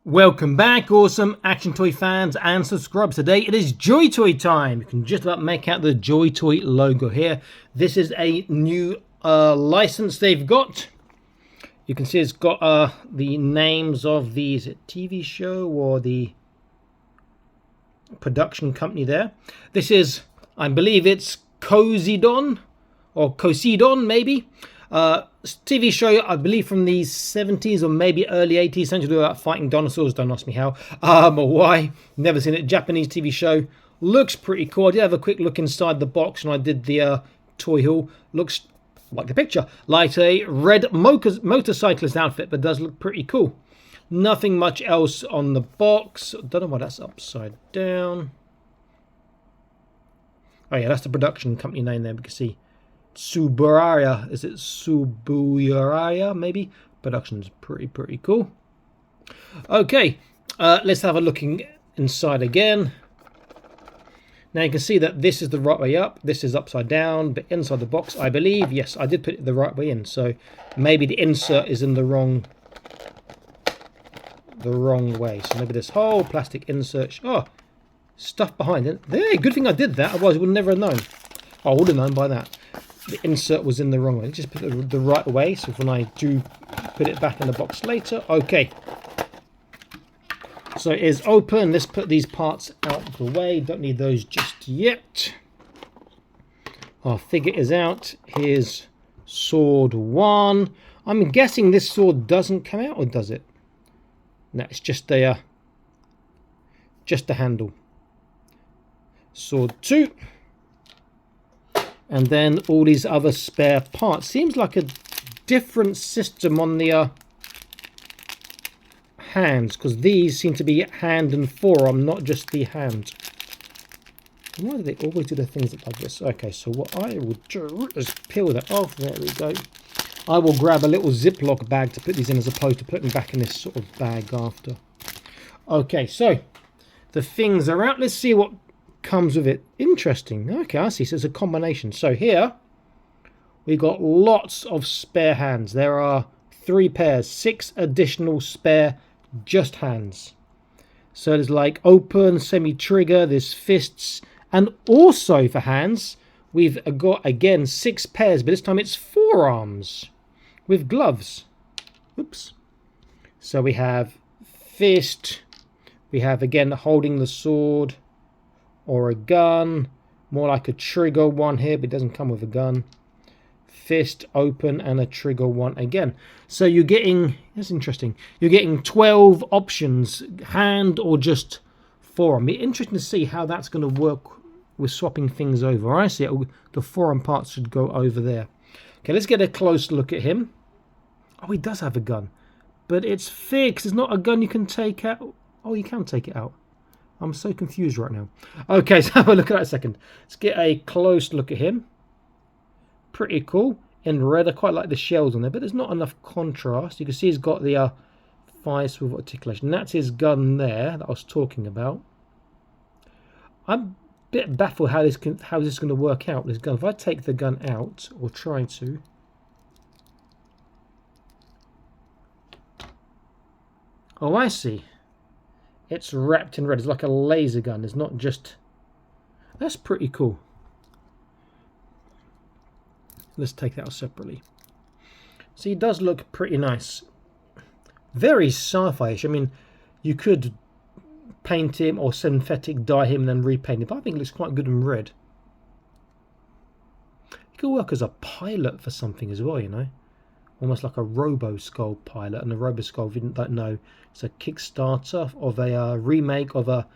Welcome back, awesome action toy fans and subscribers. Today it is JoyToy time. You can just about make out the JoyToy logo here. This is a new license they've got. You can see it's got the names of the TV show or the production company there. This is, I believe it's Koseidon or Koseidon maybe. TV show, I believe from the 70s or maybe early 80s, something to do about fighting dinosaurs. Don't ask me how or why. Never seen it. Japanese TV show. Looks pretty cool. I did have a quick look inside the box and I did the toy haul. Looks like the picture, like a red motorcyclist outfit, but does look pretty cool. Nothing much else on the box. Don't know why that's upside down. Oh yeah, that's the production company name there. We can see Suburaya, is it Suburaya maybe? Production's pretty cool. Okay, let's have a looking inside again. Now you can see that this is the right way up, this is upside down, but inside the box, I believe, yes, I did put it the right way in, so maybe the insert is in the wrong way. So maybe this whole plastic insert, stuff behind it. There, good thing I did that, otherwise I would never have known. I would have known by that. The insert was in the wrong way. Just put it the right way, so when I do put it back in the box later. Okay, so it is open. Let's put these parts out of the way. Don't need those just yet. Our figure is out. Here's sword 1. I'm guessing this sword doesn't come out, or does it? No, it's just a handle. Sword 2. And then all these other spare parts. Seems like a different system on the hands, because these seem to be hand and forearm, not just the hand. Why do they always do the things like this? Okay, so what I would do is peel that off. There we go. I will grab a little Ziploc bag to put these in, as opposed to putting them back in this sort of bag after. Okay, so the things are out. Let's see what comes with it. Interesting. Okay, I see. So it's a combination. So here we got lots of spare hands. There are 3 pairs, 6 additional spare just hands. So there's like open, semi-trigger, there's fists, and also for hands we've got again 6 pairs, but this time it's forearms with gloves. Oops. So we have fist, we have again holding the sword or a gun, more like a trigger one here, but it doesn't come with a gun. Fist open and a trigger one again. So you're getting, that's interesting, you're getting 12 options, hand or just forearm. It'll be interesting to see how that's going to work with swapping things over. I see it, the forearm parts should go over there. Okay, let's get a close look at him. Oh, he does have a gun, but it's fixed. It's not a gun you can take out. Oh, you can take it out. I'm so confused right now. Okay, so have a look at that a second. Let's get a close look at him. Pretty cool. In red, I quite like the shells on there, but there's not enough contrast. You can see he's got the 5 swivel articulation. That's his gun there that I was talking about. I'm a bit baffled how this is going to work out, this gun. If I take the gun out, or try to... Oh, I see. It's wrapped in red. It's like a laser gun. It's not just... That's pretty cool. Let's take that out separately. So he does look pretty nice. Very sci-fi-ish. I mean, you could paint him or synthetic dye him and then repaint him, but I think it looks quite good in red. He could work as a pilot for something as well, you know. Almost like a Robo-Skull pilot. And a Robo-Skull, if you don't know, it's a Kickstarter of a remake of a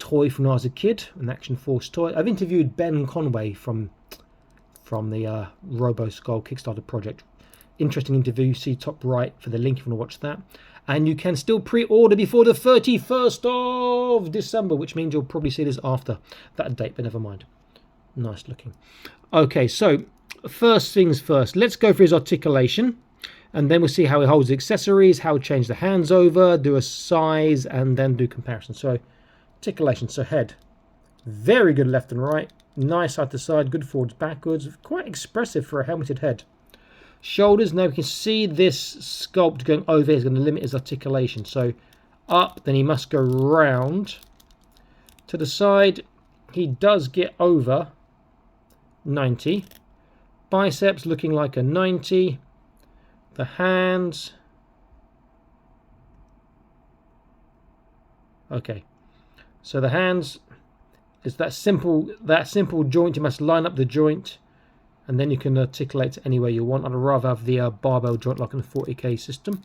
toy from when I was a kid, an Action Force toy. I've interviewed Ben Conway from the Robo-Skull Kickstarter project. Interesting interview. See top right for the link if you want to watch that. And you can still pre-order before the 31st of December, which means you'll probably see this after that date, but never mind. Nice looking. Okay, so first things first, let's go for his articulation, and then we'll see how he holds the accessories, how to change the hands over, do a size, and then do comparison. So articulation, so head, very good left and right, nice side to side, good forwards, backwards, quite expressive for a helmeted head. Shoulders, now we can see this sculpt going over here is going to limit his articulation, so up, then he must go round. To the side, he does get over 90. Biceps looking like a 90. The hands. Okay. So the hands is that simple joint. You must line up the joint, and then you can articulate any way you want. I'd rather have the barbell joint like in the 40k system.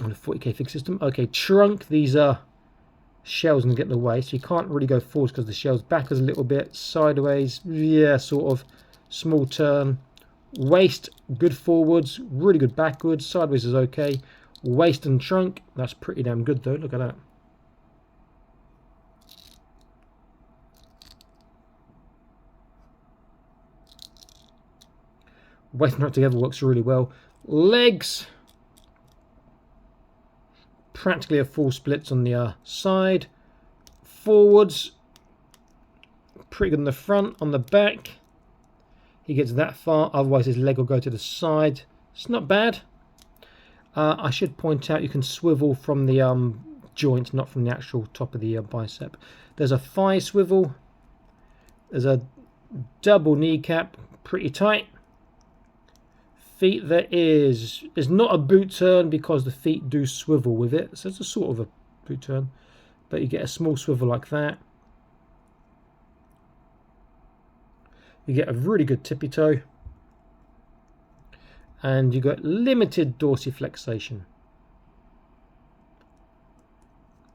On the 40k fig system. Okay, trunk. These are shells and get in the way, so you can't really go forwards because the shell's back is a little bit sideways. Yeah, sort of. Small turn. Waist, good forwards, really good backwards. Sideways is okay. Waist and trunk, that's pretty damn good though. Look at that. Waist and trunk together works really well. Legs, practically a full splits on the side. Forwards, pretty good on the front. On the back, he gets that far, otherwise his leg will go to the side. It's not bad. I should point out you can swivel from the joint, not from the actual top of the bicep. There's a thigh swivel. There's a double kneecap, pretty tight. Feet, there's not a boot turn because the feet do swivel with it. So it's a sort of a boot turn, but you get a small swivel like that. You get a really good tippy toe, and you got limited dorsiflexation.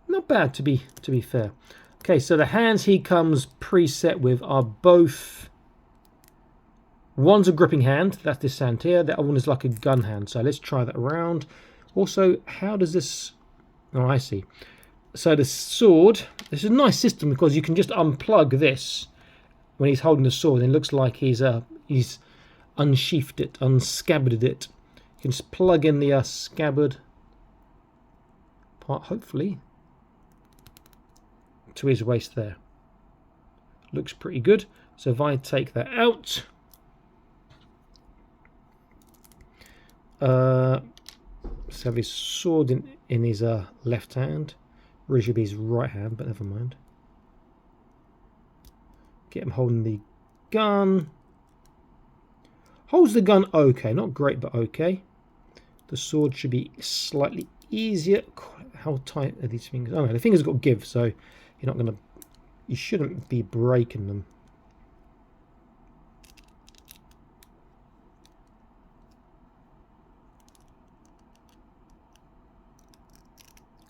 Not bad to be fair. Okay, so the hands he comes preset with are both. One's a gripping hand, that's this hand here. The other one is like a gun hand. So let's try that around. Also, how does this? Oh, I see. So the sword. This is a nice system because you can just unplug this. When he's holding the sword, it looks like he's unsheathed it, unscabbarded it. You can just plug in the scabbard part, hopefully, to his waist there. Looks pretty good. So if I take that out, so have his sword in his left hand. Really should be his right hand, but never mind. Get him holding the gun. Holds the gun okay. Not great, but okay. The sword should be slightly easier. How tight are these fingers? Oh no, the fingers got give, so you're not going to... You shouldn't be breaking them.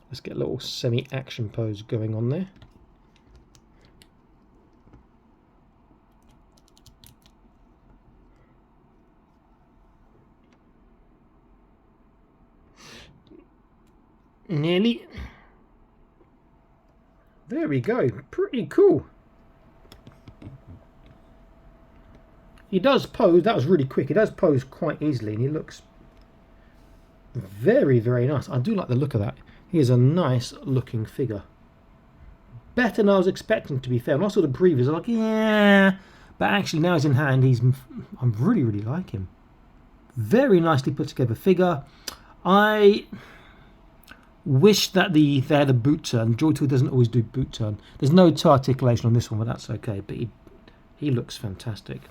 Let's get a little semi-action pose going on there. Nearly. There we go. Pretty cool. He does pose. That was really quick. He does pose quite easily, and he looks very, very nice. I do like the look of that. He is a nice looking figure. Better than I was expecting, to be fair. When I saw the previews, I was like, yeah. But actually, now he's in hand. I really, really like him. Very nicely put together figure. I wish that they had a boot turn. JoyToy doesn't always do boot turn. There's no toe articulation on this one, but that's okay. But he looks fantastic.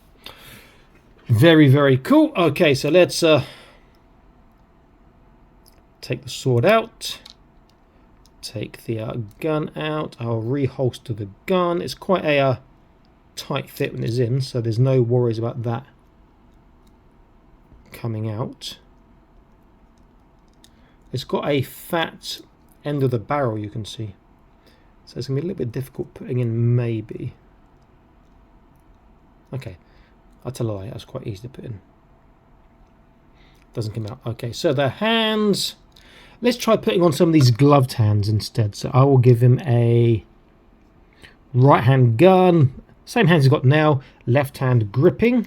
Very, very cool. Okay, so let's take the sword out. Take the gun out. I'll reholster the gun. It's quite a tight fit when it's in, so there's no worries about that coming out. It's got a fat end of the barrel, you can see. So it's going to be a little bit difficult putting in, maybe. Okay, I'll tell a lie. That's quite easy to put in. Doesn't come out. Okay, so the hands. Let's try putting on some of these gloved hands instead. So I will give him a right hand gun. Same hands he's got now. Left hand gripping.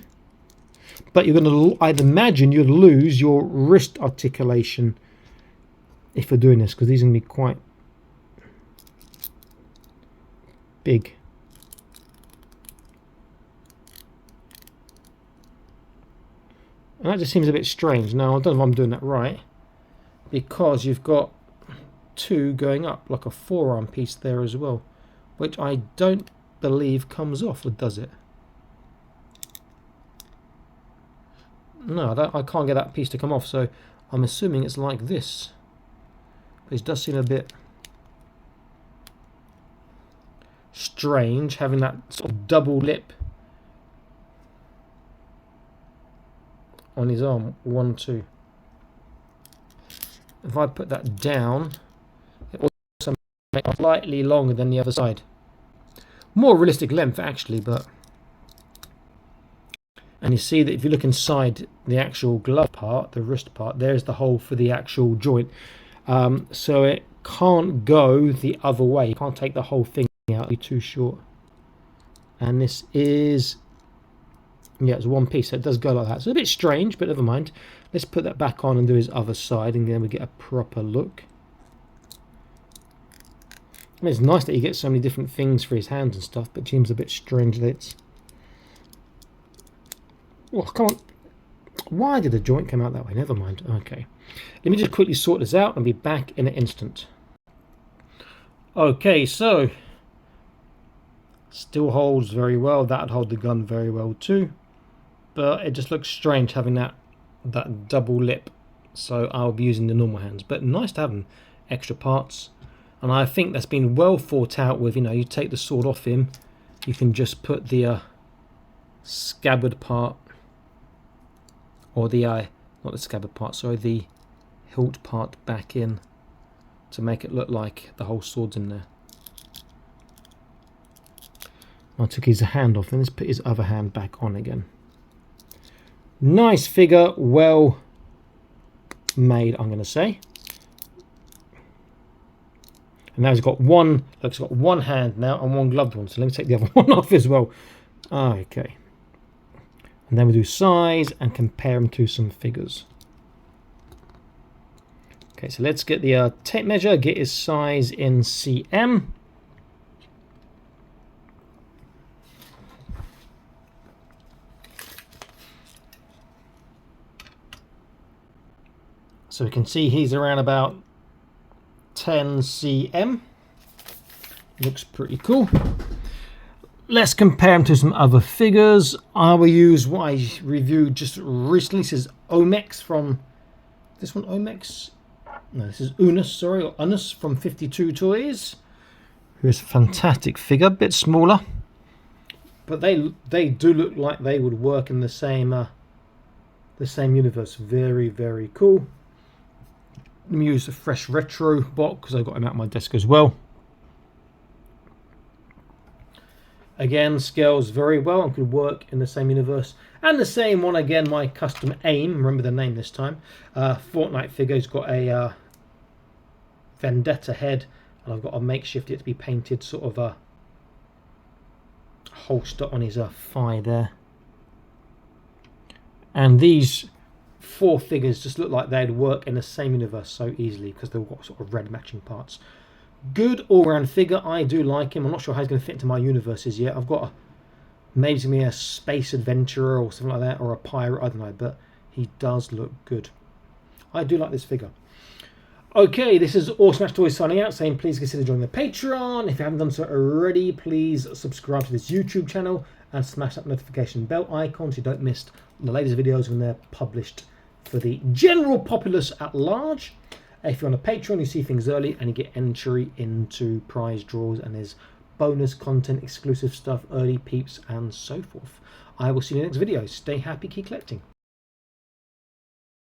But you're going to, I'd imagine you'd lose your wrist articulation if you're doing this, because these are going to be quite big. And that just seems a bit strange. Now, I don't know if I'm doing that right, because you've got two going up, like a forearm piece there as well, which I don't believe comes off, or does it? No, I can't get that piece to come off, so I'm assuming it's like this. But it does seem a bit strange having that sort of double lip on his arm. 1, 2. If I put that down, it also makes it slightly longer than the other side. More realistic length actually, but... And you see that if you look inside the actual glove part, the wrist part, there's the hole for the actual joint. So it can't go the other way. You can't take the whole thing out, it'd be too short. And this is... Yeah, it's one piece, so it does go like that. So a bit strange, but never mind. Let's put that back on and do his other side, and then we get a proper look. I mean, it's nice that you get so many different things for his hands and stuff, but it seems a bit strange that it's... Oh, come on. Why did the joint come out that way? Never mind. Okay. Let me just quickly sort this out and be back in an instant. Okay, so... Still holds very well. That would hold the gun very well too. But it just looks strange having that double lip. So I'll be using the normal hands. But nice to have them extra parts. And I think that's been well thought out with, you know, you take the sword off him. You can just put the scabbard part. Or the, not the scabbard part, sorry, the hilt part back in. To make it look like the whole sword's in there. I took his hand off, and let's put his other hand back on again. Nice figure, well made, I'm going to say. And now he's got one, looks got one hand now and one gloved one. So let me take the other one off as well. Okay. And then we do size and compare them to some figures. Okay, so let's get the tape measure, get his size in cm. So we can see he's around about 10 cm. Looks pretty cool. Let's compare him to some other figures. I will use what I reviewed just recently. This is Omex from... This one Omex? No, this is Unus, sorry, or Unus from 52 Toys. Who's a fantastic figure, a bit smaller. But they do look like they would work in the same universe. Very, very cool. Let me use a fresh retro box because I got him out of my desk as well. Again, scales very well and could work in the same universe. And the same one again, my custom AIM, remember the name this time. Fortnite figure, he's got a Vendetta head, and I've got a makeshift it to be painted sort of a holster on his thigh there. And these 4 figures just look like they'd work in the same universe so easily because they've got sort of red matching parts. Good all-round figure. I do like him. I'm not sure how he's going to fit into my universes yet. I've got maybe it's going to be a space adventurer or something like that, or a pirate, I don't know, but he does look good. I do like this figure. Okay, this is Smash Toys signing out, saying please consider joining the Patreon. If you haven't done so already, please subscribe to this YouTube channel and smash that notification bell icon so you don't miss the latest videos when they're published for the general populace at large. If you're on a Patreon, you see things early and you get entry into prize draws, and there's bonus content, exclusive stuff, early peeps, and so forth. I will see you in the next video. Stay happy, keep collecting.